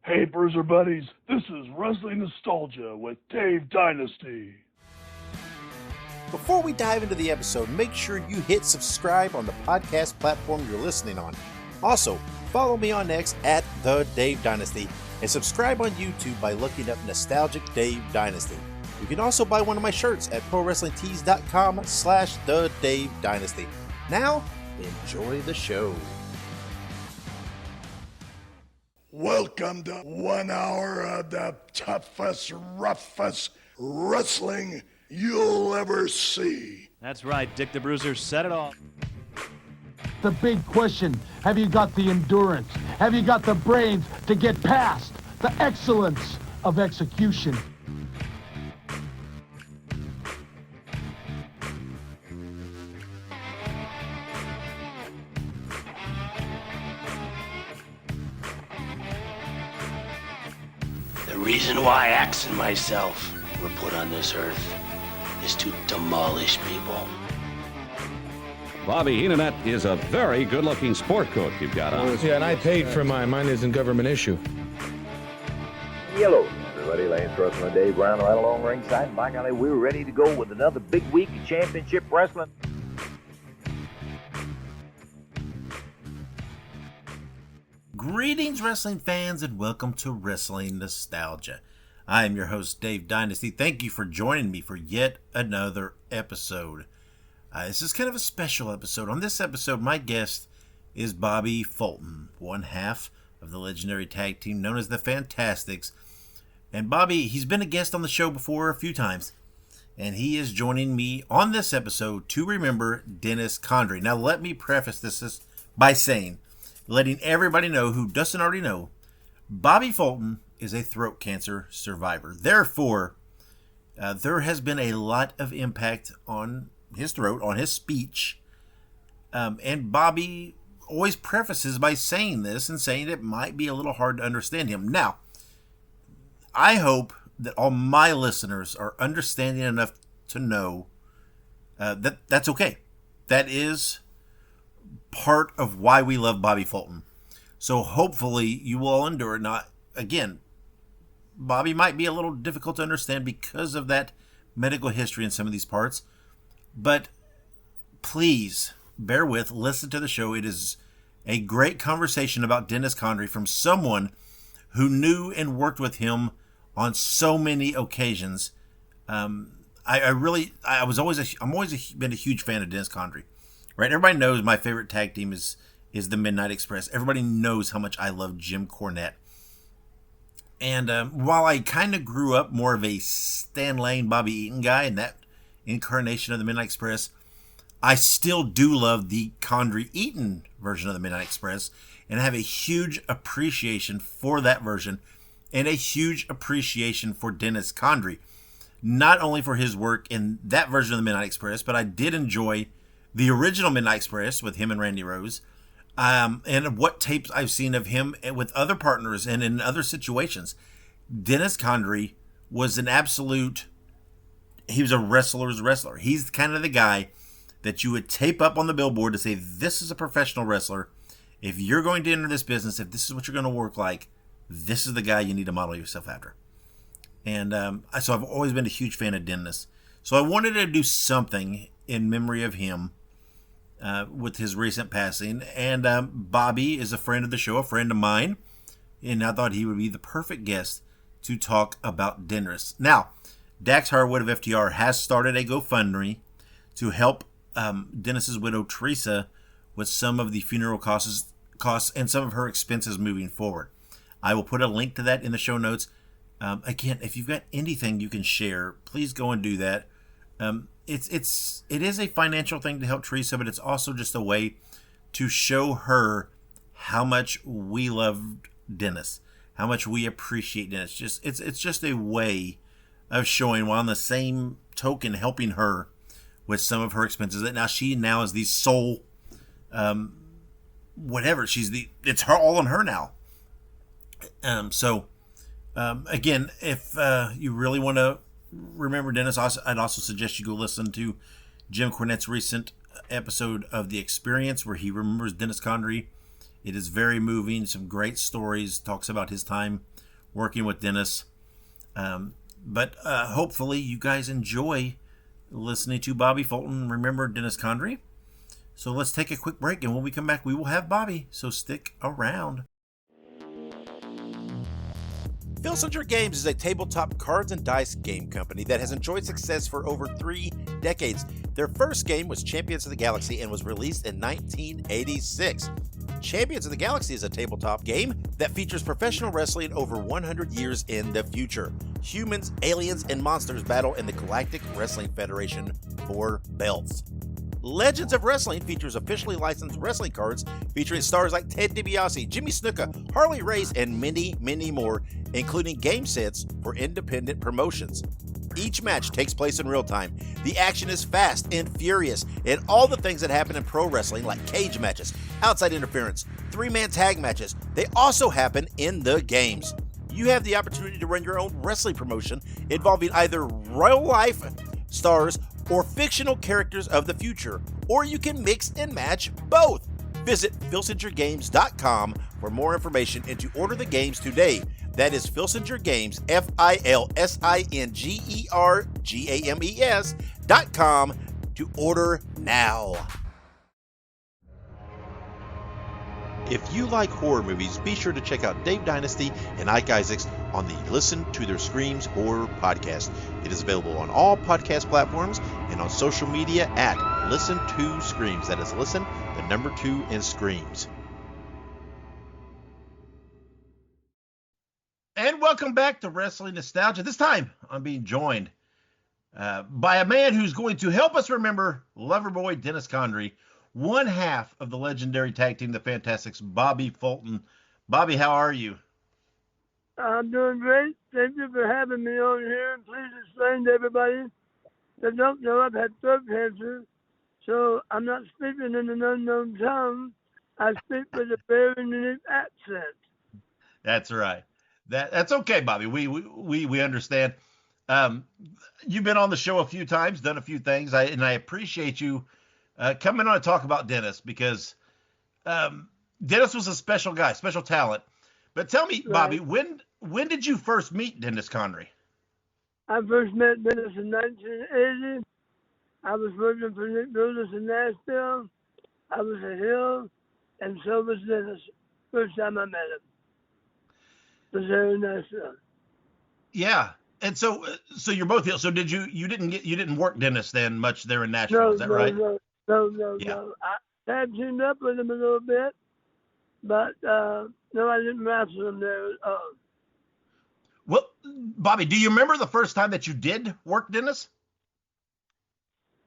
Hey, Bruiser Buddies, this is Wrestling Nostalgia with Dave Dynasty. Before we dive into the episode, make sure you hit subscribe on the podcast platform you're listening on. Also, follow me on X at The Dave Dynasty and subscribe on YouTube by looking up Nostalgic Dave Dynasty. You can also buy one of my shirts at ProWrestlingTees.com/The Dave Dynasty. Now, enjoy the show. Welcome to 1 hour of the toughest, roughest wrestling you'll ever see. That's right, Dick the Bruiser said it all. The big question, have you got the endurance? Have you got the brains to get past the excellence of execution? The reason why Axe and myself were put on this earth is to demolish people. Bobby Heenan is a very good-looking sport coat you've got on. Yeah, and I paid for mine. Mine isn't government issue. Hello, everybody. Lance Russell and Dave Brown right along ringside. By golly, we're ready to go with another big week of championship wrestling. Greetings, wrestling fans, and welcome to Wrestling Nostalgia. I am your host, Dave Dynasty. Thank you for joining me for yet another episode. This is kind of a special episode. On this episode, my guest is Bobby Fulton, one half of the legendary tag team known as the Fantastics. And Bobby, he's been a guest on the show before a few times, and he is joining me on this episode to remember Dennis Condrey. Now, let me preface this by saying, letting everybody know who doesn't already know, Bobby Fulton is a throat cancer survivor. Therefore, there has been a lot of impact on his throat, on his speech. And Bobby always prefaces by saying this and saying it might be a little hard to understand him. Now, I hope that all my listeners are understanding enough to know that that's okay. That is part of why we love Bobby Fulton. So hopefully you will all endure it. Not again, Bobby might be a little difficult to understand because of that medical history in some of these parts, but please bear with, listen to the show. It is a great conversation about Dennis Condrey from someone who knew and worked with him on so many occasions. I'm always been a huge fan of Dennis Condrey. Right, everybody knows my favorite tag team is the Midnight Express. Everybody knows how much I love Jim Cornette. And while I kind of grew up more of a Stan Lane, Bobby Eaton guy in that incarnation of the Midnight Express, I still do love the Condrey Eaton version of the Midnight Express, and I have a huge appreciation for that version and a huge appreciation for Dennis Condrey. Not only for his work in that version of the Midnight Express, but I did enjoy the original Midnight Express with him and Randy Rose, and what tapes I've seen of him with other partners and in other situations. Dennis Condrey was an absolute, he was a wrestler's wrestler. He's kind of the guy that you would tape up on the billboard to say, this is a professional wrestler. If you're going to enter this business, if this is what you're going to work like, this is the guy you need to model yourself after. And so I've always been a huge fan of Dennis. So I wanted to do something in memory of him with his recent passing. And Bobby is a friend of the show, a friend of mine. And I thought he would be the perfect guest to talk about Dennis. Now, Dax Harwood of FTR has started a GoFundMe to help Dennis's widow, Teresa, with some of the funeral costs and some of her expenses moving forward. I will put a link to that in the show notes. Again, if you've got anything you can share, please go and do that. It is a financial thing to help Teresa, but it's also just a way to show her how much we love Dennis, how much we appreciate Dennis. It's just a way of showing, while on the same token, helping her with some of her expenses. That she is the sole, whatever. It's her, all on her now. Again, if you really want to remember Dennis, I'd also suggest you go listen to Jim Cornette's recent episode of The Experience, where he remembers Dennis Condrey It is very moving. Some great stories. Talks about his time working with Dennis. But hopefully you guys enjoy listening to Bobby Fulton. Remember Dennis Condrey? So let's take a quick break, and when we come back, we will have Bobby. So stick around. Filsinger Games is a tabletop cards and dice game company that has enjoyed success for over 3 decades. Their first game was Champions of the Galaxy and was released in 1986. Champions of the Galaxy is a tabletop game that features professional wrestling over 100 years in the future. Humans, aliens, and monsters battle in the Galactic Wrestling Federation for belts. Legends of Wrestling features officially licensed wrestling cards featuring stars like Ted DiBiase, Jimmy Snuka, Harley Race, and many, many more, including game sets for independent promotions. Each match takes place in real time. The action is fast and furious, and all the things that happen in pro wrestling, like cage matches, outside interference, 3-man tag matches, they also happen in the games. You have the opportunity to run your own wrestling promotion involving either real life stars or fictional characters of the future, or you can mix and match both. Visit filsingergames.com for more information and to order the games today. That is Filsinger Games, FILSINGERGAMES.com to order now. If you like horror movies, be sure to check out Dave Dynasty and Ike Isaacs on the Listen to Their Screams horror podcast. It is available on all podcast platforms and on social media at Listen to Screams. That is Listen, the number 2, and Screams. And welcome back to Wrestling Nostalgia. This time, I'm being joined by a man who's going to help us remember Loverboy Dennis Condrey, one half of the legendary tag team, the Fantastics, Bobby Fulton. Bobby, how are you? I'm doing great. Thank you for having me on here. And please explain to everybody that don't know I've had throat cancer, so I'm not speaking in an unknown tongue. I speak with a very unique accent. That's right. That's okay, Bobby. We understand. You've been on the show a few times, done a few things, and I appreciate you coming on to talk about Dennis, because Dennis was a special guy, special talent. But tell me, Bobby, when did you first meet Dennis Condrey? I first met Dennis in 1980. I was working for Nick Brutus in Nashville. I was a heel, and so was Dennis. First time I met him was there in Nashville. Yeah, and so you're both heel. So you didn't work Dennis then much there in Nashville? Is that right? No. I tag teamed up with him a little bit, but no, I didn't wrestle him there at all. Well, Bobby, do you remember the first time that you did work Dennis?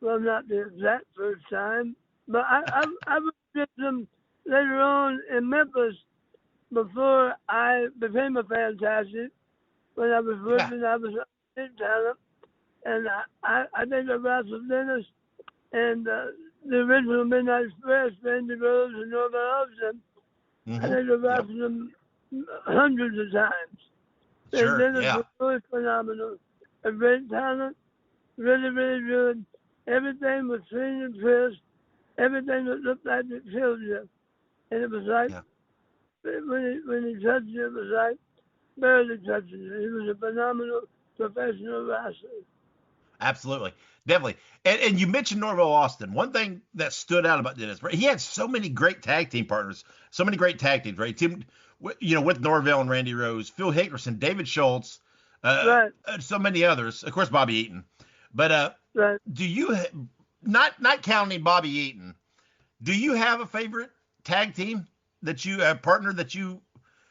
Well, not the exact first time, but I was with him later on in Memphis before I became a Fantastic. When I was working, I was a big talent, and I think I wrestled Dennis and the original Midnight Express, Randy Rose and Norman Austin. I think I wrestled them hundreds of times. Sure, and Dennis was really phenomenal. A great talent, really, really good. Everything was clean and crisp. Everything that looked like it killed you. And it was like, when he touched you, it was like barely touching you. He was a phenomenal professional wrestler. Absolutely. Definitely. And you mentioned Norvell Austin. One thing that stood out about Dennis, he had so many great tag team partners, so many great tag teams, right? With Norvell and Randy Rose, Phil Hickerson, David Schultz, so many others. Of course, Bobby Eaton. But do you, not counting Bobby Eaton, do you have a favorite tag team that you partner that you,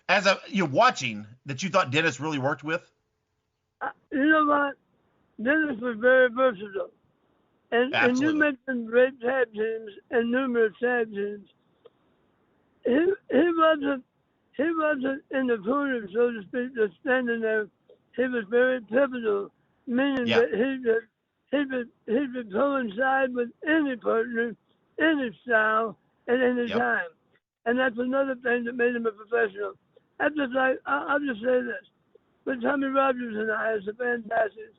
as you're watching, that you thought Dennis really worked with? You know what? Dennis was very versatile. And you mentioned great tag teams and numerous tag teams. He wasn't in the corner, so to speak, just standing there. He was very pivotal, meaning that he could coincide with any partner, any style, at any time. And that's another thing that made him a professional. I'll just say this. With Tommy Rogers and I as the Fantastics,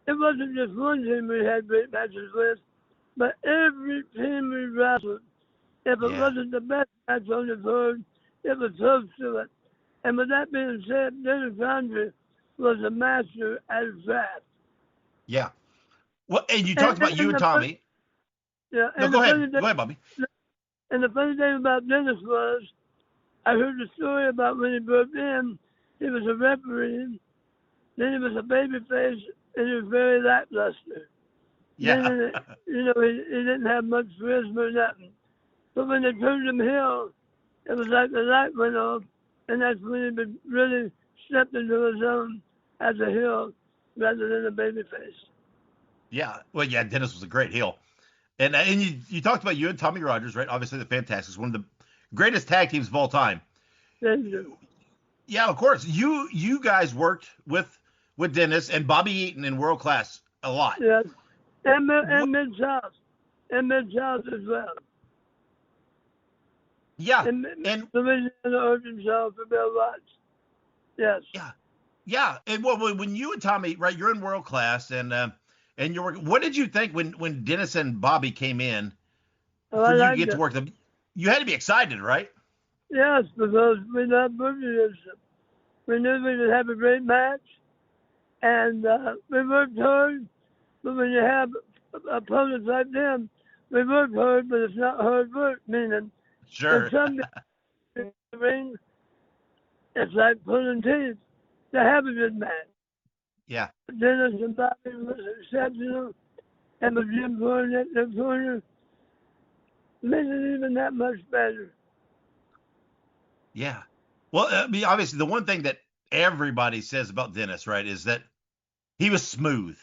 it wasn't just one team we had great matches with, but every team we wrestled, If it wasn't the best match on the card, it was close to it. And with that being said, Dennis Condrey was a master at his craft. Yeah. Well, and you talked about you and Tommy. Yeah. No, go ahead. Go ahead, Bobby. And the funny thing about Dennis was, I heard a story about when he broke in, he was a referee, then he was a babyface, and he was very lackluster. Yeah. Then, you know, he didn't have much charisma or nothing. But when they turned him heel, it was like the light went off, and that's when he really stepped into his own as a heel rather than a babyface. Yeah. Well, yeah, Dennis was a great heel. And you talked about you and Tommy Rogers, right? Obviously, the Fantastics, one of the greatest tag teams of all time. Thank you. Yeah, of course. You guys worked with Dennis and Bobby Eaton in World Class a lot. Yes, and Mid-South. And Mid-South as well. Yeah. And Louisiana, Arkansas for Bill Watts. Yes. Yeah. Yeah. And when you and Tommy, right, you're in World Class and you're working. What did you think when Dennis and Bobby came in for you to get to work them? You had to be excited, right? Yes, because we loved working against them. We knew we would have a great match, and we worked hard. But when you have opponents like them, we work hard, but it's not hard work. Meaning, sure. Some in the ring, it's like pulling teeth to have a good match. Yeah. Dennis and Bobby was exceptional, and with Jim Cornette in the corner, made it even that much better. Yeah. Well, I mean, obviously, the one thing that everybody says about Dennis, right, is that he was smooth,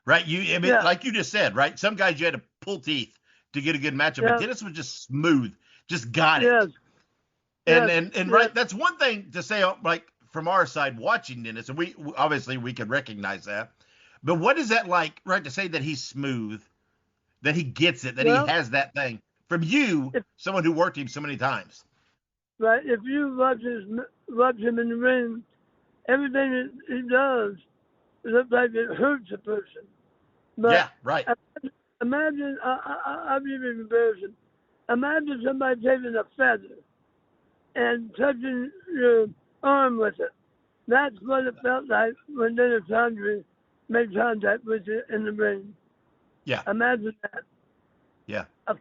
right? Like you just said, right? Some guys you had to pull teeth to get a good matchup, but Dennis was just smooth, just got it. And right, that's one thing to say, like from our side watching Dennis, and we obviously can recognize that. But what is that like, right, to say that he's smooth, that he gets it, that he has that thing from you, someone who worked him so many times? Right. If you watch him in the ring, everything that he does looks like it hurts a person. But yeah, right. Imagine, I'll give you a comparison. Imagine somebody taking a feather and touching your arm with it. That's what it felt like when Dennis Condrey made contact with you in the ring. Yeah. Imagine that. Yeah. A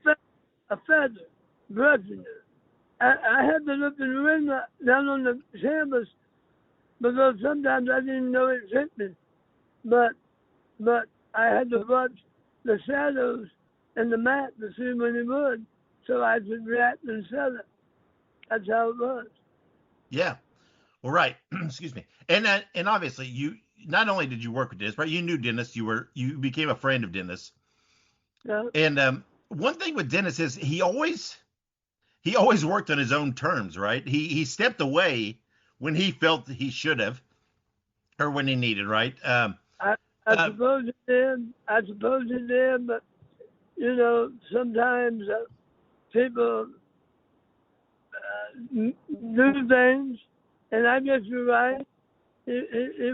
feather brushing you. I had to look in the ring down on the canvas because sometimes I didn't know it hit me. But I had to watch the shadows and the mat to see when he would, so I could react and sell it. That's how it was. Yeah. Well, right. Excuse me. And obviously, you not only did you work with Dennis, right? You knew Dennis. You became a friend of Dennis. Yeah. And one thing with Dennis is he always worked on his own terms, right? He stepped away when he felt he should have, or when he needed, right? I suppose he did. But you know, sometimes people do things, and I guess you're right. He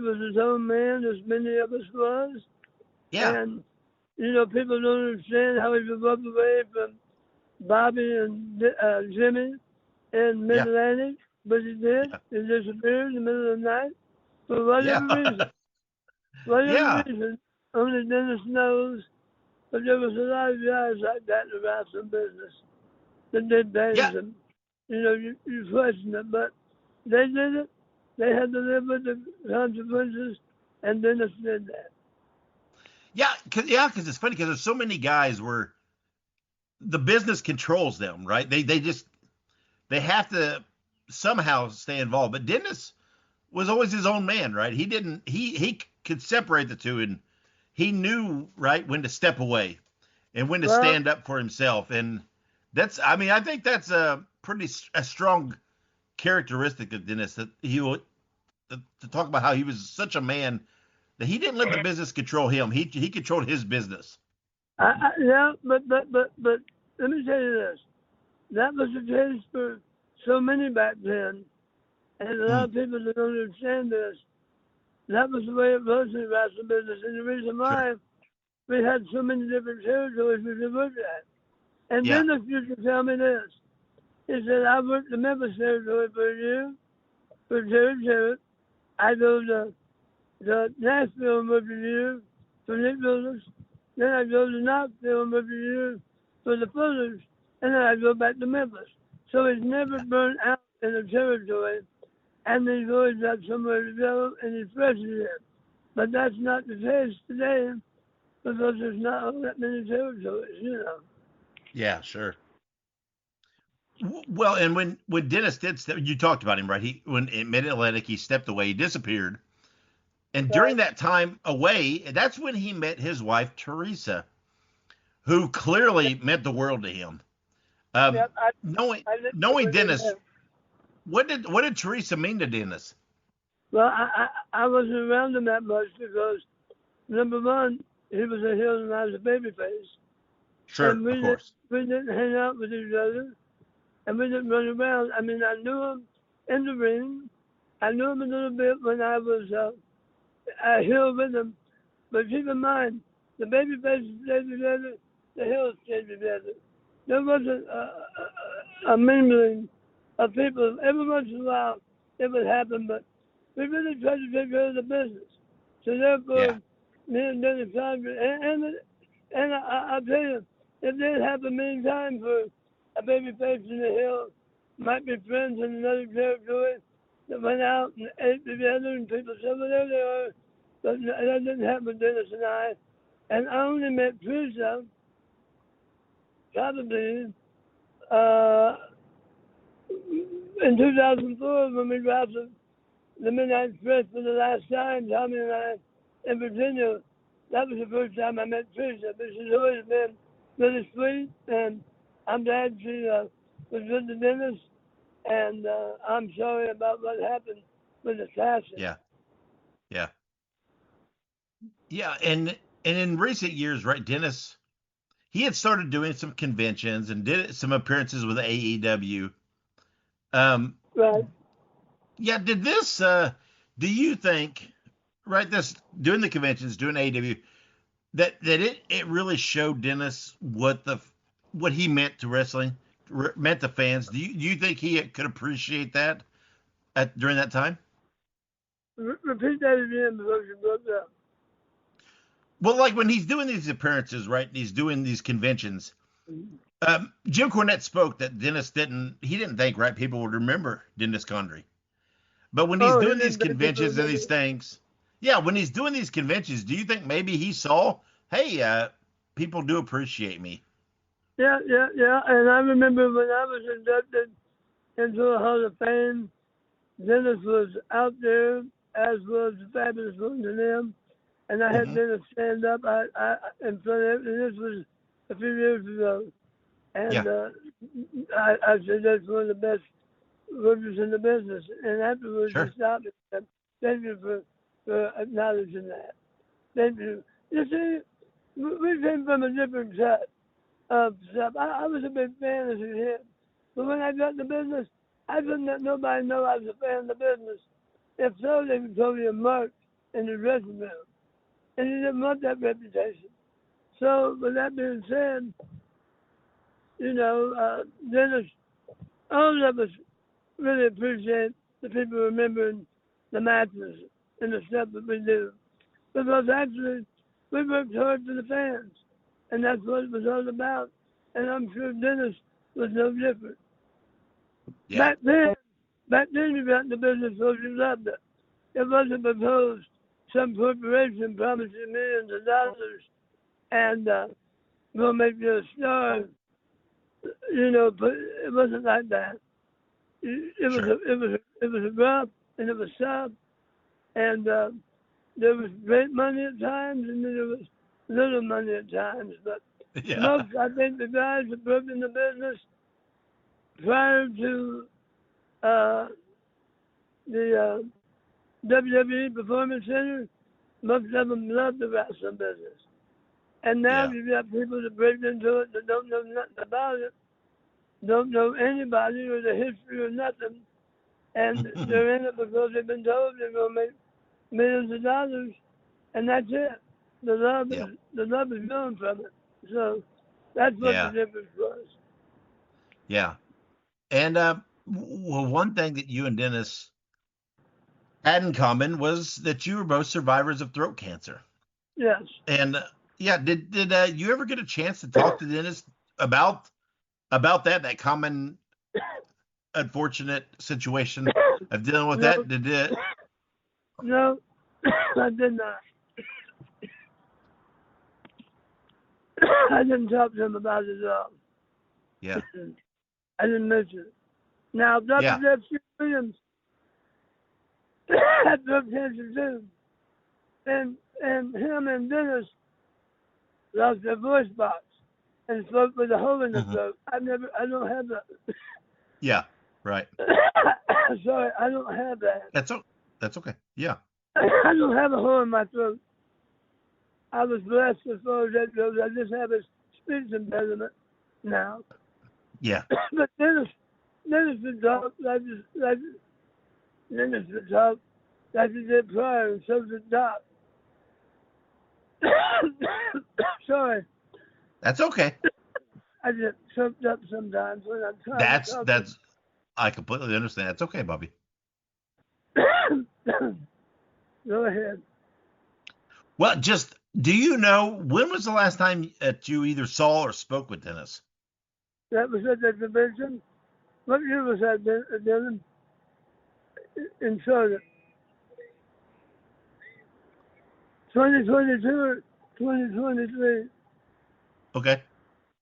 was his own man, as many of us was. Yeah. And you know, people don't understand how he was up away from Bobby and Jimmy in Mid-Atlantic, but he did. He disappeared in the middle of the night for whatever reason. Whatever reason, only Dennis knows. But there was a lot of guys like that in the wrestling business that did things, and you know, you question it, but they did it. They had to live with the consequences, and Dennis did that. Yeah, because it's funny because there's so many guys where the business controls them, right? They have to somehow stay involved. But Dennis was always his own man, right? He could separate the two, and he knew, right, when to step away and when to stand up for himself. And I think that's a strong characteristic of Dennis, that to talk about how he was such a man that he didn't let the business control him. He controlled his business. Yeah, but let me tell you this. That was the case for so many back then, and a lot of people that don't understand this. That was the way it was in the wrestling business, and the reason why we had so many different territories we could look at. And then the future tell me this. He said, I worked the Memphis territory for a year for Terry Jarrett. I go to Nashville every year for Nick Willis. Then I go to Knoxville every year for the Fullers. And then I go back to Memphis. So he's never burned out in the territory. And he's always got somewhere to go, and he's fresh again. But that's not the case today because there's not all that many territories, you know. Yeah, sure. Well, and when Dennis did step, you talked about him, right? When in Mid-Atlantic, he stepped away, he disappeared. And during that time away, that's when he met his wife, Teresa, who clearly meant the world to him. Knowing Dennis, what did Teresa mean to Dennis? Well, I wasn't around him that much because, number one, he was a heel and I was a babyface. Sure, and of course. We didn't hang out with each other, and we didn't run around. I mean, I knew him in the ring. I knew him a little bit when I was a heel with him. But keep in mind, the babyfaces stayed together, the heels stayed together. There wasn't a mingling of people. Every once in a while, it would happen, but we really tried to take care of the business. So therefore, me and Dennis Condrey, and I'll tell you, if it happened many times for a baby face in the hill, might be friends in another territory that went out and ate together, and people said, well, there they are. But that didn't happen with Dennis and I. And I only met Teresa probably in 2004 when we drafted the Midnight Express for the last time, Tommy and I, in Virginia. That was the first time I met Teresa, but she's always been really sweet, and I'm glad she was with the Dennis, and I'm sorry about what happened with the fashion. Yeah, and in recent years, right, Dennis, he had started doing some conventions and did some appearances with AEW. Right. Yeah, did this, do you think, right, this, doing the conventions, doing AEW, that it really showed Dennis what he meant to wrestling, meant to fans? Do you think he could appreciate that during that time? Repeat that again because you broke up. Well, like when he's doing these appearances, right, he's doing these conventions, Jim Cornette spoke that Dennis didn't think, right, people would remember Dennis Condrey. But when he's doing these conventions and these things, when he's doing these conventions, do you think maybe he saw, hey, people do appreciate me? Yeah. And I remember when I was inducted into the Hall of Fame, Dennis was out there, as was the Fabulous Ones and them. And I had Dennis stand up in front of and this was a few years ago. And I said that's one of the best workers in the business. And afterwards he stopped and said, thank you for acknowledging that. Thank you. You see, we came from a different set of stuff. I was a big fan as a kid. But when I got in the business, I couldn't let nobody know I was a fan of the business. If so, they would call me a mark in the dressing room. And he didn't want that reputation. So, with that being said, you know, Dennis, all of us really appreciate the people remembering the matches and the stuff that we do. Because actually, we worked hard for the fans. And that's what it was all about. And I'm sure Dennis was no different. Yeah. Back then you got in the business because you loved it. It wasn't because some corporation promised you millions of dollars and we'll make you a star. You know, but it wasn't like that. It was a rough and it was tough, and there was great money at times and there was little money at times. But most, I think, the guys that worked in the business prior to the WWE Performance Center, most of them love the wrestling business. And now you've got people that break into it that don't know nothing about it, don't know anybody or the history or nothing, and they're in it because they've been told they're going to make millions of dollars, and that's it. The love is gone from it. So That's what the difference was. Yeah. And one thing that you and Dennis had in common was that you were both survivors of throat cancer. Yes. And did you ever get a chance to talk to Dennis about that common unfortunate situation of dealing with that? Did it? No, I did not. I didn't talk to him about it at all. Yeah. I didn't mention it. Now, Dr. Jeff Williams had throat cancer too. And him and Dennis lost their voice box and spoke with a hole in the throat. I don't have that. Yeah, right. Sorry, I don't have that. That's okay. Yeah. I don't have a hole in my throat. I was blessed as far as that goes. I just have a speech impediment now. Yeah. But Dennis would talk like Dennis would talk like he did prior, and so did Doc. Sorry. That's okay. I get choked up sometimes when I'm trying to talk. That's I completely understand. That's okay, Bobby. Go ahead. Well, do you know when was the last time that you either saw or spoke with Dennis? That was at the convention. What year was that, Dylan? In Charlotte. 2022 or 2023. Okay.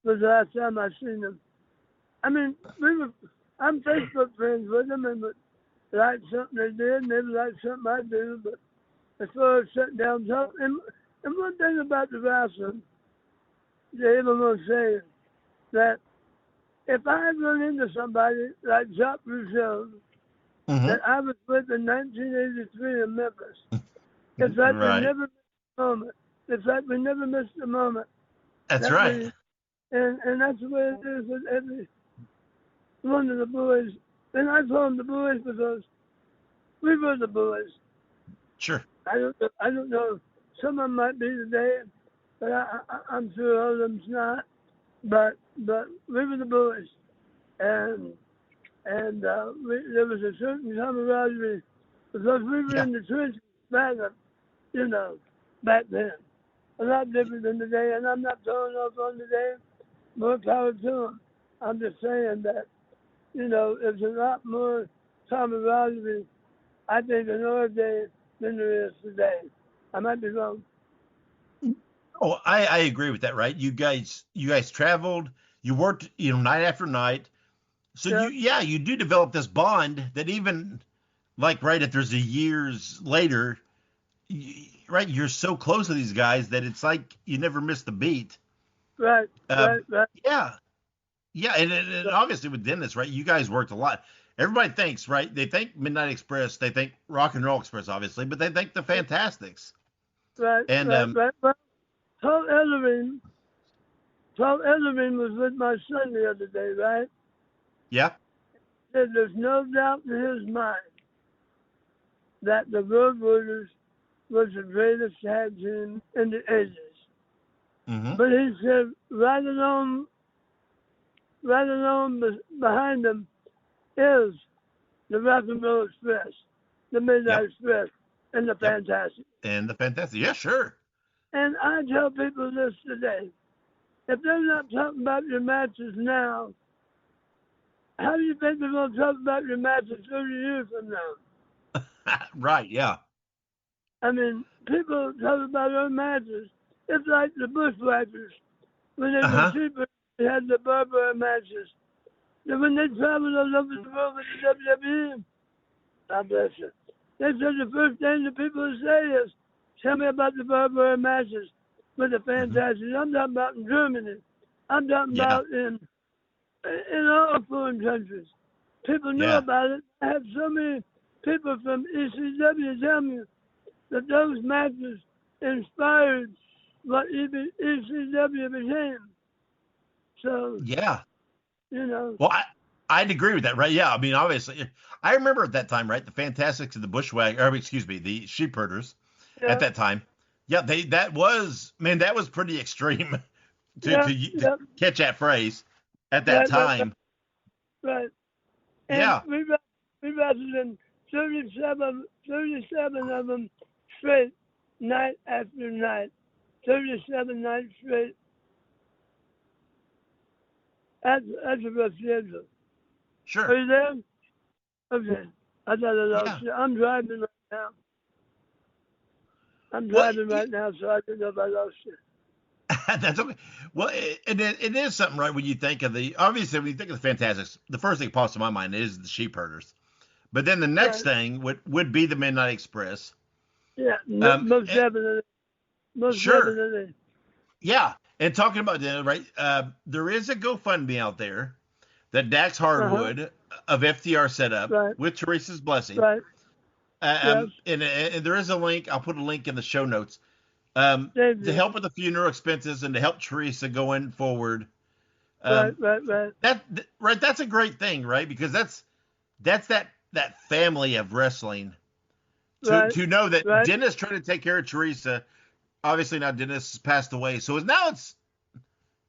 Was the last time I seen him. I mean, I'm Facebook friends with them, and they like something they did, and they like something I do, but as far as sitting down talking, and one thing about the wrestling, Dave, I'm going to say that if I had run into somebody like Jacques Rougeau that I was with in 1983 in Memphis, it's like we never missed a moment. It's like we never missed a moment. That's right. And that's the way it is with every one of the boys. And I call them the boys because we were the boys. Sure. I don't know. Some of them might be today, but I'm sure all of them's not. But we were the boys, and there was a certain camaraderie because we were in the trenches back then. A lot different than today, and I'm not throwing off on today. More power to them. I'm just saying that, there's a lot more camaraderie, I think, in our day than there is today. I might be wrong. Oh, I agree with that, right? You guys traveled, you worked, night after night. So you do develop this bond that even if there's a years later, right, you're so close to these guys that it's like you never missed a beat. Right. Yeah. Yeah, and obviously with Dennis, right, you guys worked a lot. Everybody thinks, right, they think Midnight Express, they think Rock and Roll Express, obviously, but they think the Fantastics. Right, and, right. Paul Ellering was with my son the other day, right? Yeah. Said there's no doubt in his mind that the Road Warriors was the greatest tag team in the 80s. Mm-hmm. But he said right along behind them is the Rock and Roll Express, the Midnight Express, and the Fantastic. And the Fantastic, yeah, sure. And I tell people this today. If they're not talking about your matches now, how do you think they're going to talk about your matches 30 years from now? Right, yeah. I mean, people talk about our matches. It's like the Bushwhackers. When they were cheaper, they had the Barbara matches. And when they traveled all over the world with the WWE, God bless you, they said the first thing the people would say is, tell me about the Barbara matches with the Fantastic. I'm talking about in Germany. I'm talking about in all foreign countries. People know about it. I have so many people from ECW tell me that those matches inspired what ECW became. So, Well, I'd agree with that, right? Yeah, I mean, obviously, I remember at that time, right? The Fantastics and the the Sheepherders at that time. Yeah, that was pretty extreme to catch that phrase at that time. Right. And yeah. We wrestled in 37 of them straight, night after night. 37 nights straight. That's a rough schedule. Sure. Are you there? Okay. I thought I lost you. I'm driving right now. Right now, so I don't know if I lost you. That's okay. Well, it is something, right? When you think of obviously, when you think of the Fantastics, the first thing that pops to my mind is the Sheep Herders. But then the next thing would be the Midnight Express. Yeah, most definitely. Most definitely. Yeah, and talking about that, right? There is a GoFundMe out there that Dax Hardwood of FTR set up with Teresa's blessing. Right. And there is a link. I'll put a link in the show notes to help with the funeral expenses and to help Teresa going forward. Right. That's a great thing, right? Because that's that family of wrestling. To know that Dennis trying to take care of Teresa. Obviously now Dennis has passed away, so now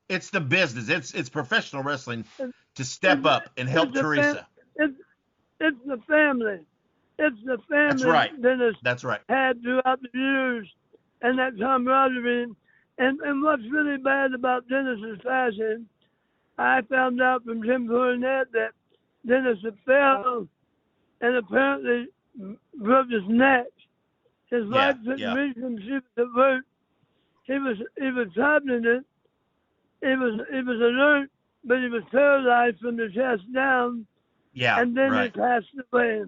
it's the business. It's professional wrestling to step up and help Teresa. It's the family. It's the family. That's right. Dennis That's right. had throughout the years, and that camaraderie. And what's really bad about Dennis's passing, I found out from Jim Cornette that Dennis had fell and apparently broke his neck. His wife couldn't reach him. She was at work. He was traveling it. He was alert, but he was paralyzed from the chest down. Yeah. And then he passed away.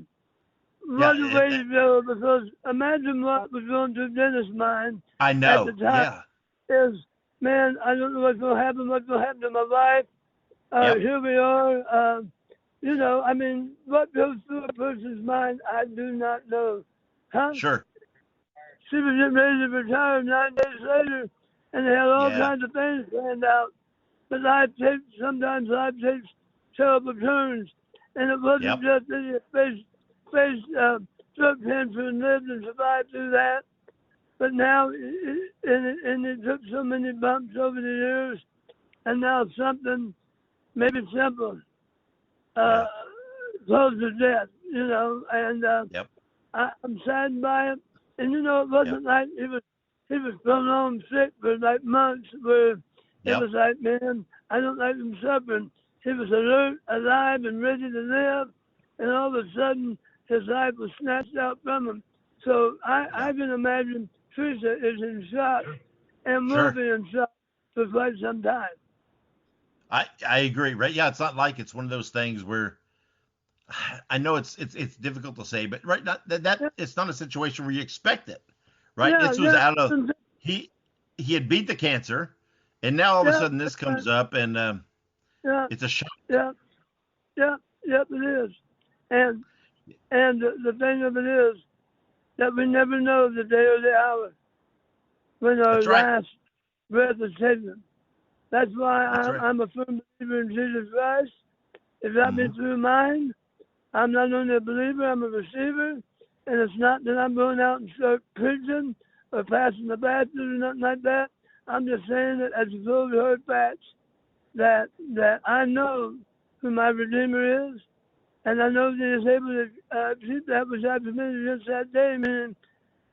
What a way to go, because imagine what was going through Dennis' mind. I know. At the time is, man, I don't know what's going to happen. What's going to happen to my wife? Here we are. I mean, what goes through a person's mind, I do not know. Huh? Sure. She was getting ready to retire 9 days later, and they had all kinds of things planned out. But sometimes life takes terrible turns, and it wasn't just that you faced throat cancer and lived and survived through that. But now, it took so many bumps over the years, and now something maybe simple, close to death, and I'm saddened by it. And it wasn't like he was prolonged sick for like months, where it was like, man, I don't like him suffering. He was alert, alive, and ready to live, and all of a sudden his life was snatched out from him. So I can imagine Teresa is in shock and will be in shock for quite some time. I agree, right? Yeah, it's not like it's one of those things where I know it's difficult to say, but right, that it's not a situation where you expect it, right? This was out of he had beat the cancer, and now all of a sudden this comes up, and it's a shock. Yep, it is, and the thing of it is that we never know the day or the hour when our last breath is taken. That's why I'm a firm believer in Jesus Christ. If that be through mine, I'm not only a believer, I'm a receiver. And it's not that I'm going out and start preaching or passing the baptism or nothing like that. I'm just saying that as a full heard facts, that I know who my Redeemer is, and I know that He is able to keep that which I committed against that day, meaning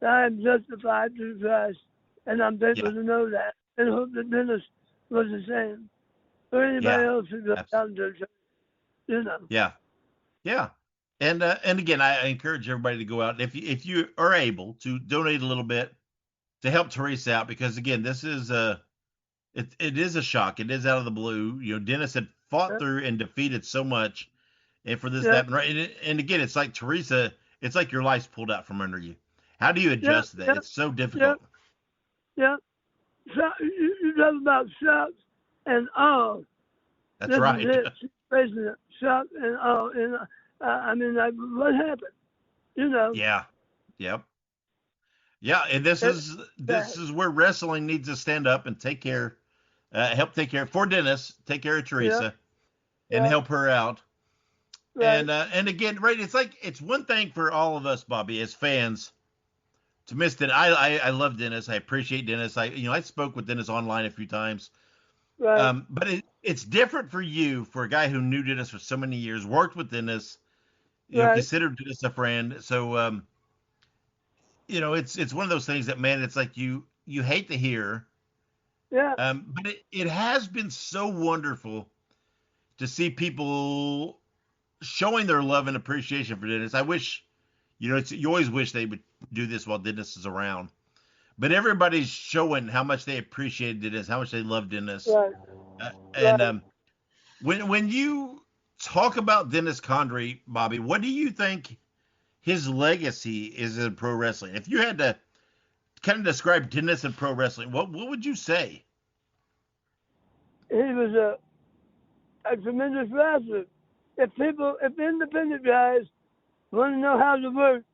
that I am justified through Christ. And I'm thankful to know that, and hope that Dennis was the same. Or anybody else who goes down to church, Yeah. And again, I encourage everybody to go out. If you are able to donate a little bit to help Teresa out, because again, this is it is a shock. It is out of the blue. Dennis had fought through and defeated so much, and for this to happen, right? And again, it's like Teresa. It's like your life's pulled out from under you. How do you adjust to that? It's so difficult. Yeah. So you talk about shock and awe. That's right. She's facing it. Shock and awe. And I mean, like, what happened? Yeah. Yep. Yeah, and this is where wrestling needs to stand up and take care, help take care for Dennis, take care of Teresa, and help her out. Right. And again, right, it's like it's one thing for all of us, Bobby, as fans, to miss Dennis. I love Dennis. I appreciate Dennis. I spoke with Dennis online a few times, Right. But it's different for you, for a guy who knew Dennis for so many years, worked with Dennis, Right. considered Dennis a friend. So, it's one of those things that, man, it's like you hate to hear. Yeah. But it has been so wonderful to see people showing their love and appreciation for Dennis. I wish, you always wish they would do this while Dennis is around. But everybody's showing how much they appreciated Dennis, how much they loved Dennis. Right. And when you talk about Dennis Condrey, Bobby, what do you think his legacy is in pro wrestling? If you had to kind of describe Dennis in pro wrestling, what would you say? He was a tremendous wrestler. If independent guys want to know how to work,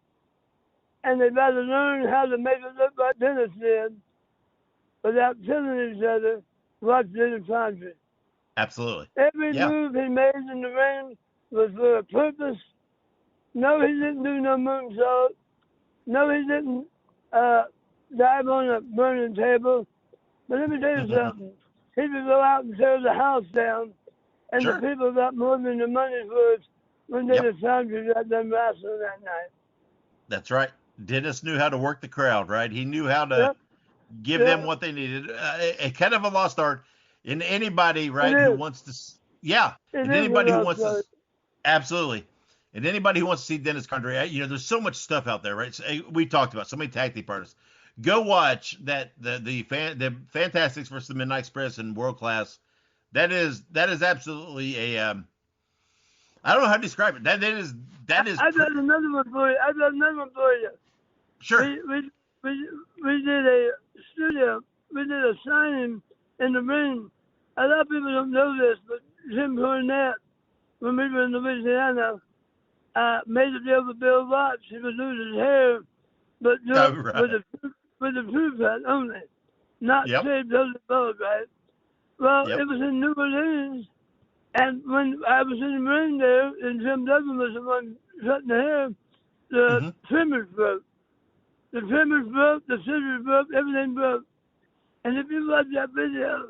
and they'd rather learn how to make it look like Dennis did, without killing each other, watch Dennis Condrey. Absolutely. Every move he made in the ring was for a purpose. No, he didn't do no moonsault. No, he didn't dive on a burning table. But let me tell you something. He would go out and tear the house down, and the people got more than the money's worth when Dennis Condrey got them wrestling that night. That's right. Dennis knew how to work the crowd, right? He knew how to give them what they needed. A kind of a lost art in anybody, right, who wants to. And anybody who wants to. Absolutely. And anybody who wants to see Dennis Condrey, there's so much stuff out there, right? So, we talked about so many tag team partners. Go watch the Fantastics versus the Midnight Express and World Class. That is absolutely a I don't know how to describe it. That is. I got another one for you. Sure. We did a studio. We did a signing in the ring. A lot of people don't know this, but Jim Cornette, when we were in Louisiana, made a deal with Bill Watts. He would lose his hair, but with a true cut only, not shaved over the bald, right? Well, it was in New Orleans, and when I was in the ring there, and Jim Duggan was the one cutting the hair, the trimmers broke. The trimmers broke, the scissors broke, everything broke. And if you watch that video,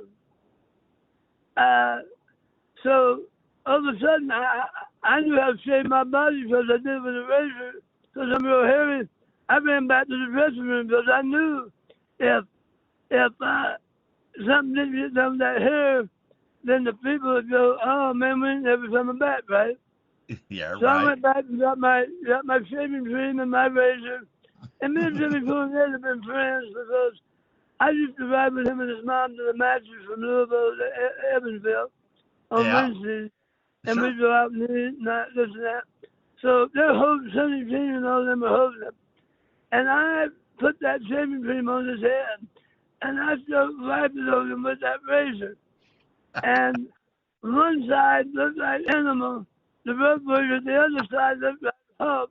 so all of a sudden I knew how to shave my body because I did it with a razor, because I'm real hairy. I ran back to the dressing room because I knew if something didn't get done with that hair, then the people would go, "Oh man, we ain't never coming back," right? So I went back and got my shaving cream and my razor. And me and Jimmy Cornette have been friends because I used to ride with him and his mom to the matches from Louisville to Evansville on Wednesdays. And we'd go out and eat and this and that. So they're holding Sonny Jean and all of them are holding him. And I put that shaving cream on his head. And I started wiping on him with that razor. And one side looked like Animal. The road warrior, the other side looked like Hulk.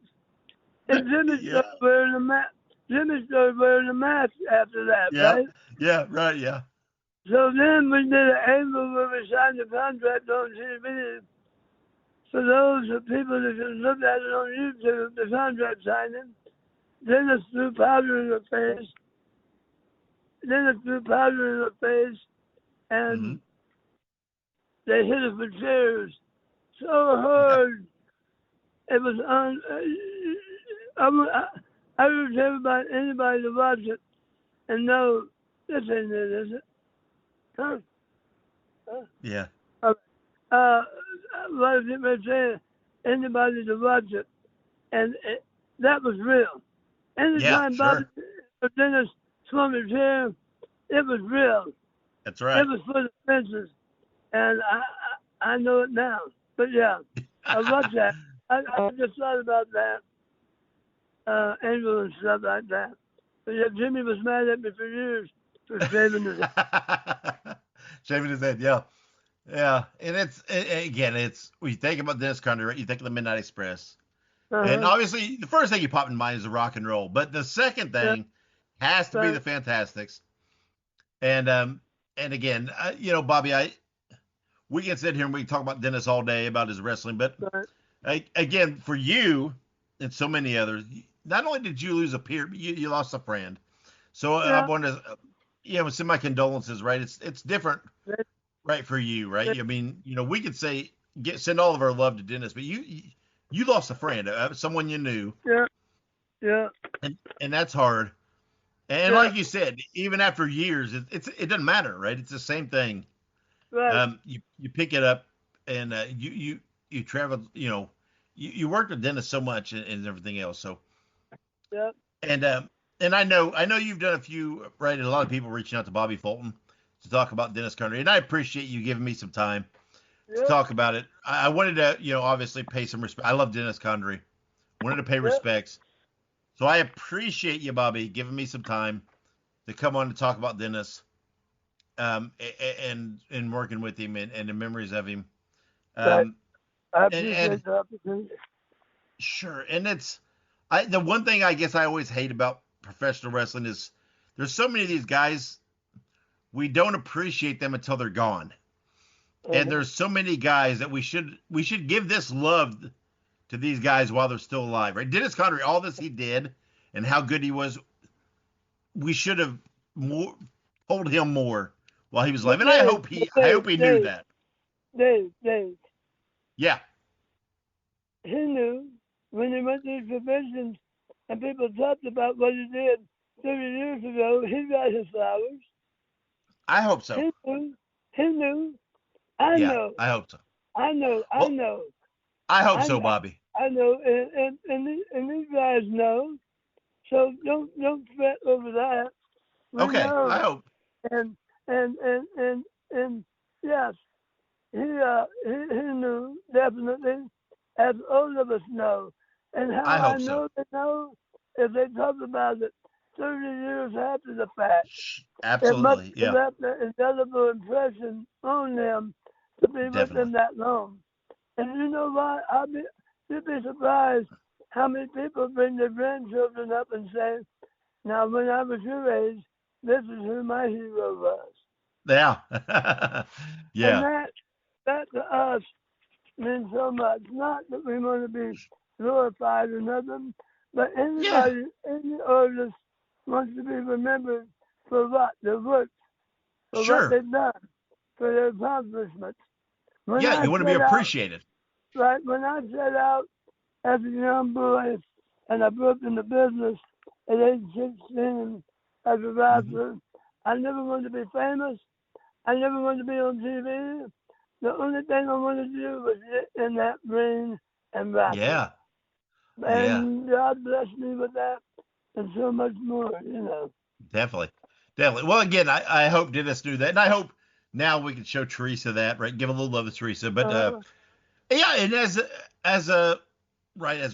And Jimmy started wearing a mask. Jimmy started wearing a mask after that, right? Yeah, right, yeah. So then we did an angle where we signed the contract on TV. For those people that can look at it on YouTube, the contract signing. Dennis threw powder in her face. And they hit us with chairs so hard. It was I urge anybody to watch it and know this ain't it, is it? Huh? Yeah. What is it saying? Anybody to watch it. And that was real. Anytime Bobby Dennis swung his hair, it was real. That's right. It was for the fences. And I know it now. But I watched that. I just thought about that. Angle and stuff like that. But Jimmy was mad at me for years for shaving his head. Shaving his head, yeah. And it's when you think about Dennis Condrey, right? You think of the Midnight Express. And obviously, the first thing you pop in mind is the rock and roll. But the second thing has to be the Fantastics. And again, Bobby, we can sit here and we can talk about Dennis all day about his wrestling. But again, for you and so many others, not only did you lose a peer, but you lost a friend. So I want to, send my condolences, right? It's different Right, for you, right? I mean, we could say send all of our love to Dennis, but you lost a friend, someone you knew. Yeah. And that's hard. And like you said, even after years, it doesn't matter, right? It's the same thing. Right. You pick it up, and you travel. You worked with Dennis so much and everything else. So. Yeah. And I know you've done a few, right? And a lot of people reaching out to Bobby Fulton to talk about Dennis Condrey, and I appreciate you giving me some time to talk about it. I wanted to, obviously pay some respect. I love Dennis Condrey. Wanted to pay respects. So I appreciate you, Bobby, giving me some time to come on to talk about Dennis, and working with him and the memories of him. I appreciate the opportunity. Sure, and the one thing I guess I always hate about professional wrestling is there's so many of these guys, we don't appreciate them until they're gone. And there's so many guys that we should give this love to these guys while they're still alive, right? Dennis Condrey, all this he did and how good he was, we should have told him more while he was alive. And I hope he knew that. Dave. Yeah. He knew when he went to his conventions and people talked about what he did 30 years ago, he got his flowers. I hope so. He knew. I know. I hope so. I know. I hope so, Bobby. I know, and these guys know. So don't fret over that. Okay, I hope. And yes, he knew definitely, as all of us know. And how I know they know if they talk about it 30 years after the fact. Absolutely, it must have left an indelible impression on them to be with them that long. And you know what? You'd be surprised how many people bring their grandchildren up and say, now when I was your age, this is who my hero was. Yeah. Yeah. And that to us means so much. Not that we want to be glorified or nothing, but anybody, any artist wants to be remembered for what? Their work, for what they've done, for their accomplishments. You want to be appreciated. Right. When I set out as a young boy and I grew up in the business at age 16 as a wrestler, I never wanted to be famous. I never wanted to be on TV. The only thing I wanted to do was get in that ring and wrestle. Yeah. And God blessed me with that and so much more, Definitely. Well, again, I hope Dennis knew that. And I hope now we can show Teresa that, right? Give a little love to Teresa. But, and as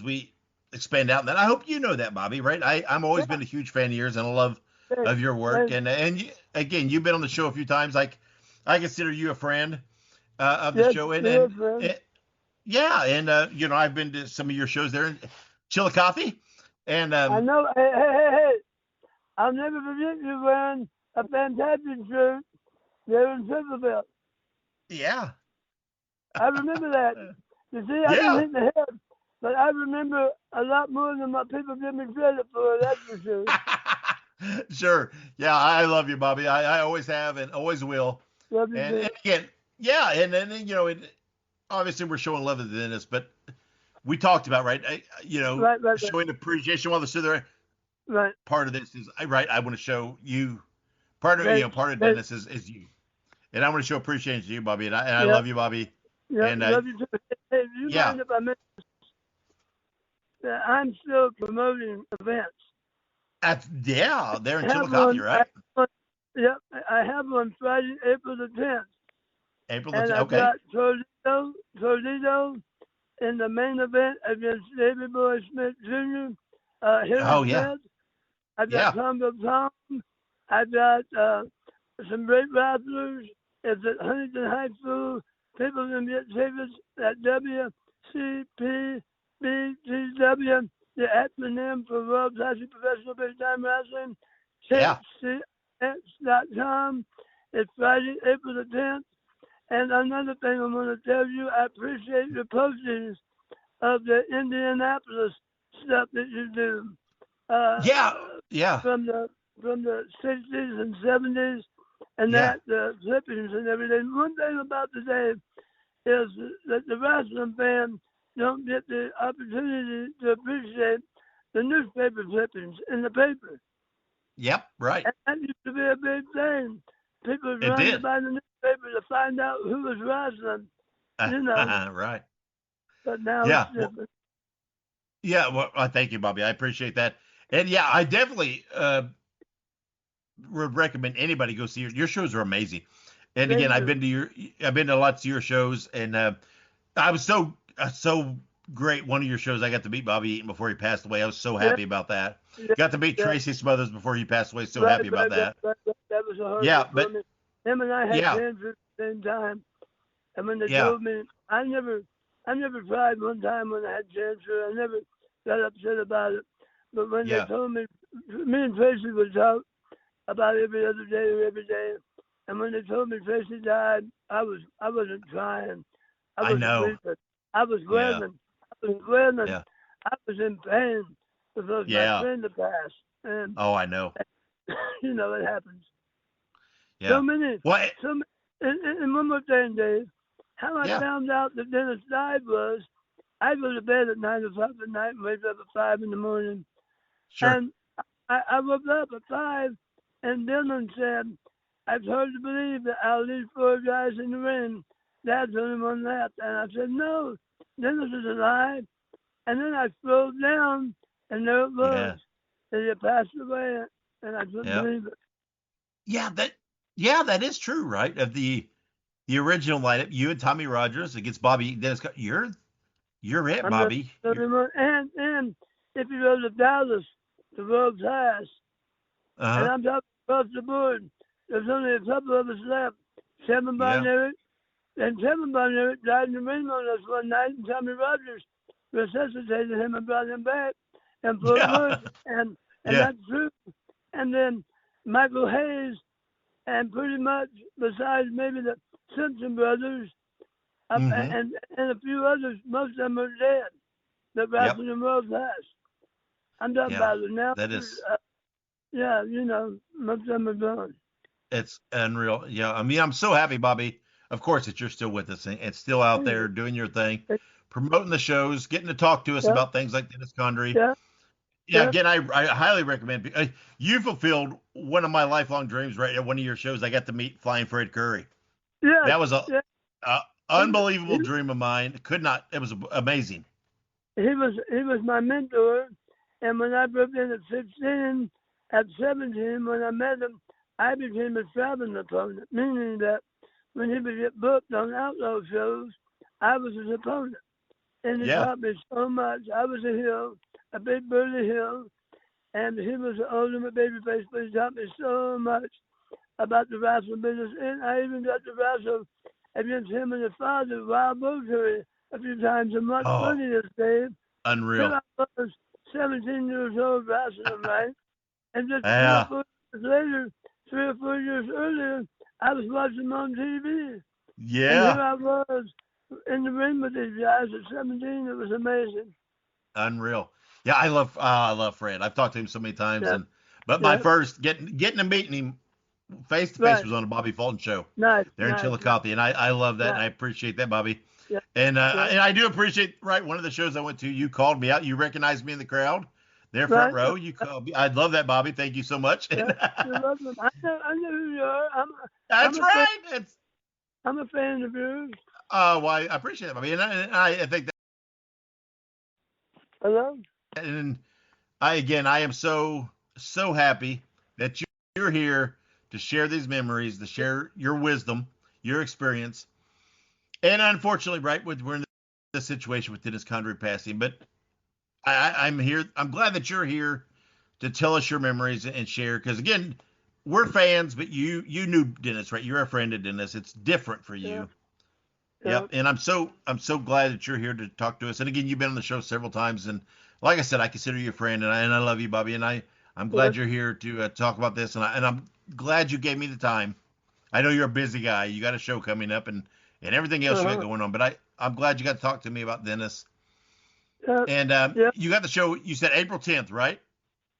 we expand out that, I hope you know that, Bobby, right? I'm always been a huge fan of yours and I love of your work. And again, you've been on the show a few times. Like, I consider you a friend of the show. I've been to some of your shows there in Chillicothe. And I know. Hey, I'll never forget you wearing a fantastic shirt there in Centerville. Yeah. I remember that. You see, I didn't hit the head, but I remember a lot more than what people give me credit for, that's for sure. Sure. Yeah, I love you, Bobby. I always have and always will. Love you, and again, and then, obviously we're showing love to Dennis, but we talked about, right, showing appreciation while they're still there. Right. Part of this is, I want to show you, part of Dennis is you. And I want to show appreciation to you, Bobby. And I love you, Bobby. Yeah, and love you too. Hey, mind if I mention that I'm still promoting events. They're in Chillicothe, right? I have one Friday, April the 10th. April the 10th, okay. And I've got Toledo in the main event against David Boy Smith Jr. I've got Tom. I've got some great wrestlers. It's at Huntington High School. People can get tickets at WCPBTW, the acronym for World Classic Professional Big Time Wrestling. CX.com. It's Friday, April the 10th. And another thing I want to tell you, I appreciate your postings of the Indianapolis stuff that you do. From the 60s and 70s, and that the clippings and everything. One thing about the day is that the wrestling fan don't get the opportunity to appreciate the newspaper clippings in the paper. Yep, right. And that used to be a big thing. People would run to buy the newspaper to find out who was wrestling. You know. Right. But now it's different. Well, thank you, Bobby. I appreciate that. And I definitely would recommend anybody go see your shows are amazing. And again, I've been to lots of your shows, and I was so great. One of your shows, I got to meet Bobby Eaton before he passed away. I was so happy about that. Got to meet Tracy Smothers before he passed away. So happy about that. That was a hard but him and I had cancer at the same time. And when they told me, I never cried one time when I had cancer. I never got upset about it. But when they told me, me and Tracy would talk about every other day or every day. And when they told me Tracy died, I wasn't crying. I know. Weeping. I was wailing. I was in pain because my friend had passed. And I know. You know, it happens. Yeah. So many. And one more thing, Dave. How I found out that Dennis died was I go to bed at 9 o'clock at night and wake up at 5 in the morning. Sure. And I woke up at 5, and Dylan said, "I've hard to believe that I'll leave 4 guys in the ring. Dad's the only one left." And I said, "No, Dennis is alive." And then I scrolled down, and there it was. And he had passed away, and I couldn't believe it. That is true, right? Of the original lineup, you and Tommy Rogers against Bobby Dennis. You're it, Bobby. And if you go to Dallas, the world's highest, and I'm talking across the board, there's only a couple of us left. Kevin Von Erich, and Kevin Von Erich died in the ring on us one night, and Tommy Rogers resuscitated him and brought him back and Fort Worth, and that's true. And then Michael Hayes, and pretty much besides maybe the Simpson brothers, and a few others, most of them are dead. The rest of the world's highest. I'm talking about it now. That is. You know, most of them are gone. It's unreal. Yeah, I mean, I'm so happy, Bobby. Of course, that you're still with us and still out there doing your thing, promoting the shows, getting to talk to us about things like Dennis Condrey. Again, I highly recommend. You fulfilled one of my lifelong dreams. Right at one of your shows, I got to meet Flying Fred Curry. Yeah, that was a unbelievable dream of mine. It was amazing. He was my mentor, and when I broke in at 16, at 17, when I met him, I became a traveling opponent, meaning that when he would get booked on outlaw shows, I was his opponent. And he taught me so much. I was a heel, a big burly heel, and he was the ultimate babyface, but he taught me so much about the wrestling business. And I even got to wrestle against him and his father, Wild Bull Curry, a few times. And what's funny is, Dave, unreal. I was 17 years old wrestling, right? And just 3 or 4 years later, 3 or 4 years earlier, I was watching him on TV. Yeah. And here I was in the ring with these guys at 17. It was amazing. Unreal. Yeah, I love Fred. I've talked to him so many times, but my first getting to meeting him face to face was on the Bobby Fulton show. There in Chillicothe, and I love that, and I appreciate that, Bobby. Yeah. And I do appreciate one of the shows I went to, you called me out. You recognized me in the crowd, there front row. You called me. I love that, Bobby. Thank you so much. You're welcome. I know who you are. That's right. I'm a fan of yours. Well, I appreciate it, Bobby, and I think that. Hello. And I am so happy that you're here to share these memories, to share your wisdom, your experience. And unfortunately, we're in this situation with Dennis Condrey passing, but I'm here. I'm glad that you're here to tell us your memories and share. Because again, we're fans, but you knew Dennis, right? You're a friend of Dennis. It's different for you. Yep. And I'm so glad that you're here to talk to us. And again, you've been on the show several times, and like I said, I consider you a friend, and I love you, Bobby. And I'm glad you're here to talk about this, and I'm glad you gave me the time. I know you're a busy guy. You got a show coming up, and everything else you got going on. But I'm glad you got to talk to me about Dennis. And you got the show. You said April 10th, right?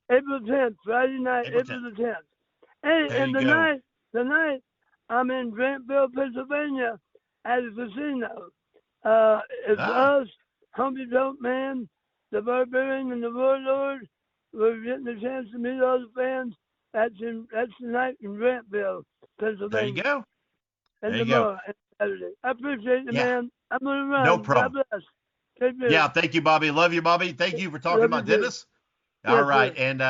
April 10th, Friday night, April the 10th. Hey, and the night tonight I'm in Grantville, Pennsylvania at a casino. It's us, Humpty Dope Man, the Barbarian, and the Warlord. We're getting a chance to meet all the fans. That's tonight in Grantville, Pennsylvania. There you go. And there you tomorrow, go. and Saturday. I appreciate you, Yeah. man. I'm going to run. No problem. God bless. Take care. Yeah, thank you, Bobby. Love you, Bobby. Thank you for talking about Dennis. All right, and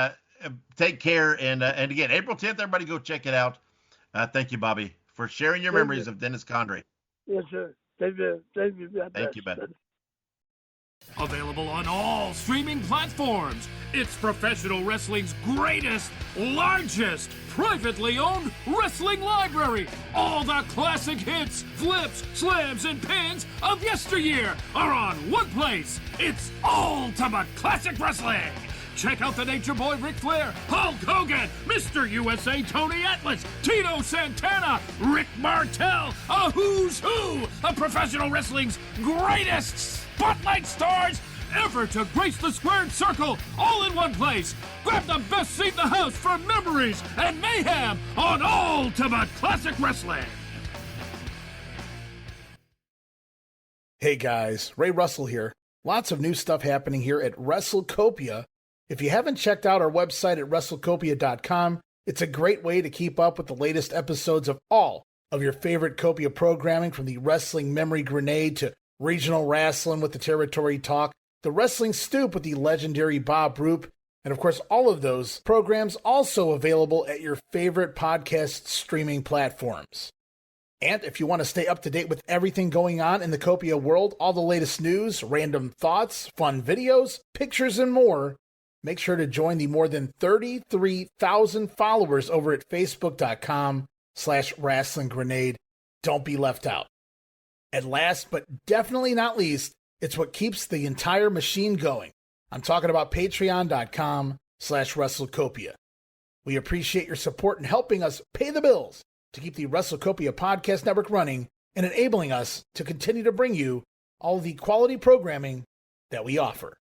take care. And again, April 10th, everybody go check it out. Thank you, Bobby, for sharing your memories of Dennis Condrey. Yes, sir. Take care. Thank you. God bless. Thank you, Ben. Available on all streaming platforms. It's professional wrestling's greatest, largest, privately owned wrestling library. All the classic hits, flips, slams, and pins of yesteryear are on one place. It's Ultimate Classic Wrestling. Check out the Nature Boy Ric Flair, Hulk Hogan, Mr. USA Tony Atlas, Tito Santana, Rick Martel, a who's who of professional wrestling's greatest spotlight stars ever to grace the squared circle, all in one place. Grab the best seat in the house for memories and mayhem on Ultimate Classic Wrestling. Hey guys, Ray Russell here. Lots of new stuff happening here at WrestleCopia. If you haven't checked out our website at WrestleCopia.com, it's a great way to keep up with the latest episodes of all of your favorite Copia programming, from the Wrestling Memory Grenade to Regional Wrestling with the Territory Talk, the Wrestling Stoop with the legendary Bob Roop, and of course all of those programs also available at your favorite podcast streaming platforms. And if you want to stay up to date with everything going on in the Copia world, all the latest news, random thoughts, fun videos, pictures, and more, make sure to join the more than 33,000 followers over at Facebook.com/Wrestling Grenade. Don't be left out. And last but definitely not least, it's what keeps the entire machine going. I'm talking about Patreon.com/WrestleCopia. We appreciate your support in helping us pay the bills to keep the WrestleCopia podcast network running and enabling us to continue to bring you all the quality programming that we offer.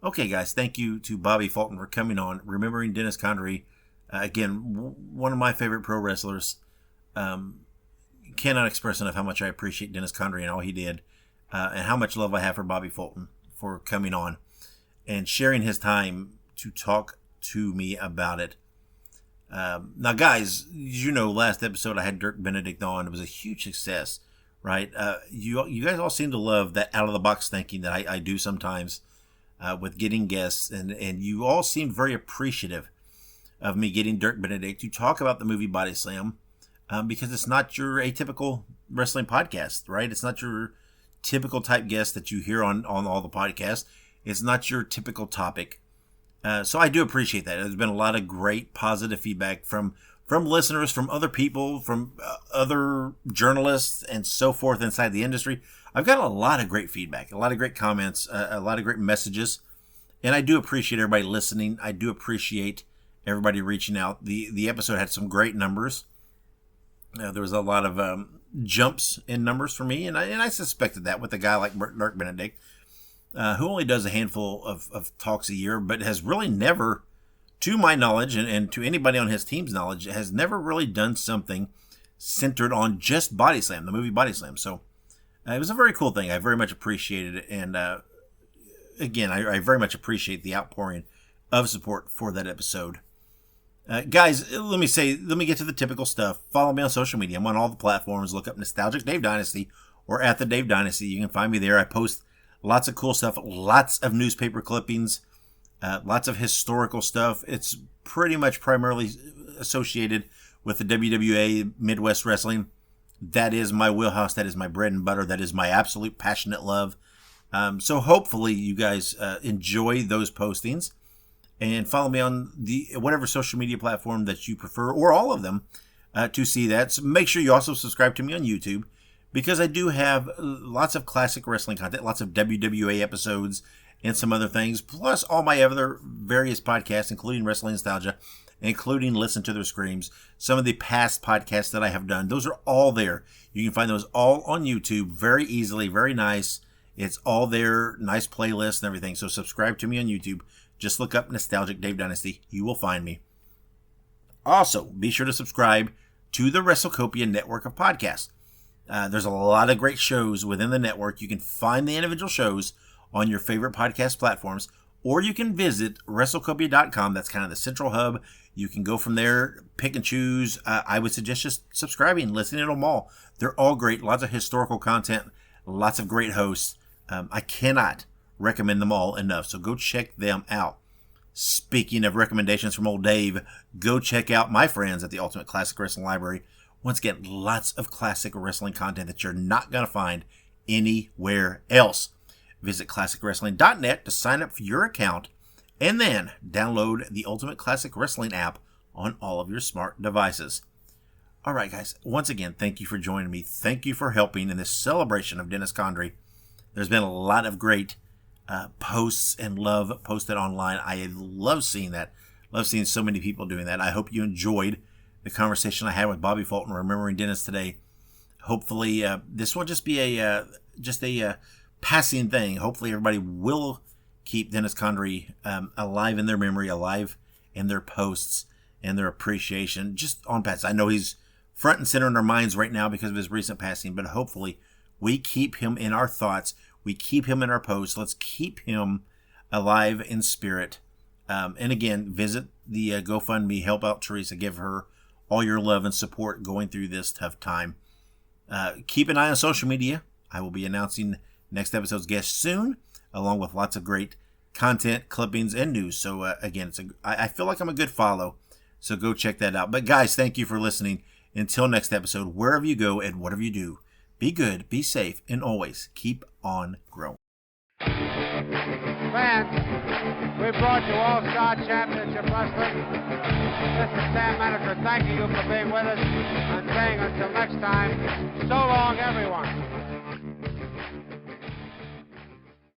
Okay, guys, thank you to Bobby Fulton for coming on, remembering Dennis Condrey. Again, one of my favorite pro wrestlers. Cannot express enough how much I appreciate Dennis Condrey and all he did, and how much love I have for Bobby Fulton for coming on and sharing his time to talk to me about it. Now, guys, you know, last episode I had Dirk Benedict on. It was a huge success, right? You guys all seem to love that out-of-the-box thinking that I do sometimes with getting guests, and you all seem very appreciative of me getting Dirk Benedict to talk about the movie Body Slam, because it's not your atypical wrestling podcast, right? It's not your typical type guest that you hear on all the podcasts. It's not your typical topic. So I do appreciate that. There's been a lot of great positive feedback from listeners, from other people, from other journalists and so forth inside the industry. I've got a lot of great feedback, a lot of great comments, a lot of great messages. And I do appreciate everybody listening. I do appreciate everybody reaching out. The episode had some great numbers. There was a lot of jumps in numbers for me, and I suspected that with a guy like Dirk Benedict, who only does a handful of talks a year, but has really never, to my knowledge, and to anybody on his team's knowledge, has never really done something centered on just Body Slam, the movie Body Slam. So it was a very cool thing. I very much appreciated it, and again, I very much appreciate the outpouring of support for that episode. Guys, let me get to the typical stuff. Follow me on social media. I'm on all the platforms. Look up Nostalgic Dave Dynasty or at the Dave Dynasty. You can find me there. I post lots of cool stuff, lots of newspaper clippings, lots of historical stuff. It's pretty much primarily associated with the WWA Midwest Wrestling. That is my wheelhouse. That is my bread and butter. That is my absolute passionate love. So hopefully you guys enjoy those postings. And follow me on the whatever social media platform that you prefer, or all of them, to see that. So make sure you also subscribe to me on YouTube, because I do have lots of classic wrestling content, lots of WWA episodes, and some other things, plus all my other various podcasts, including Wrestling Nostalgia, including Listen to Their Screams, some of the past podcasts that I have done. Those are all there. You can find those all on YouTube very easily, very nice. It's all there, nice playlist and everything. So subscribe to me on YouTube. Just look up Nostalgic Dave Dynasty. You will find me. Also, be sure to subscribe to the WrestleCopia network of podcasts. There's a lot of great shows within the network. You can find the individual shows on your favorite podcast platforms, or you can visit WrestleCopia.com. That's kind of the central hub. You can go from there, pick and choose. I would suggest just subscribing, listening to them all. They're all great. Lots of historical content, lots of great hosts. I cannot recommend them all enough, so go check them out. Speaking of recommendations from old Dave, go check out my friends at the Ultimate Classic Wrestling Library. Once again, lots of classic wrestling content that you're not going to find anywhere else. Visit ClassicWrestling.net to sign up for your account, and then download the Ultimate Classic Wrestling app on all of your smart devices. All right, guys, once again, thank you for joining me. Thank you for helping in this celebration of Dennis Condrey. There's been a lot of great posts and love posted online. I love seeing that. Love seeing so many people doing that. I hope you enjoyed the conversation I had with Bobby Fulton, remembering Dennis today. Hopefully, this will just be a passing thing. Hopefully, everybody will keep Dennis Condrey alive in their memory, alive in their posts and their appreciation. Just on pass. I know he's front and center in our minds right now because of his recent passing, but hopefully, we keep him in our thoughts. We keep him in our posts. Let's keep him alive in spirit. And again, visit the GoFundMe. Help out Teresa. Give her all your love and support going through this tough time. Keep an eye on social media. I will be announcing next episode's guest soon, along with lots of great content, clippings, and news. So again, I feel like I'm a good follow. So go check that out. But guys, thank you for listening. Until next episode, wherever you go and whatever you do, be good, be safe, and always keep on growing. Fans, we brought you All-Star Championship Wrestling. This is Sam Manager thanking you for being with us and saying until next time, so long everyone.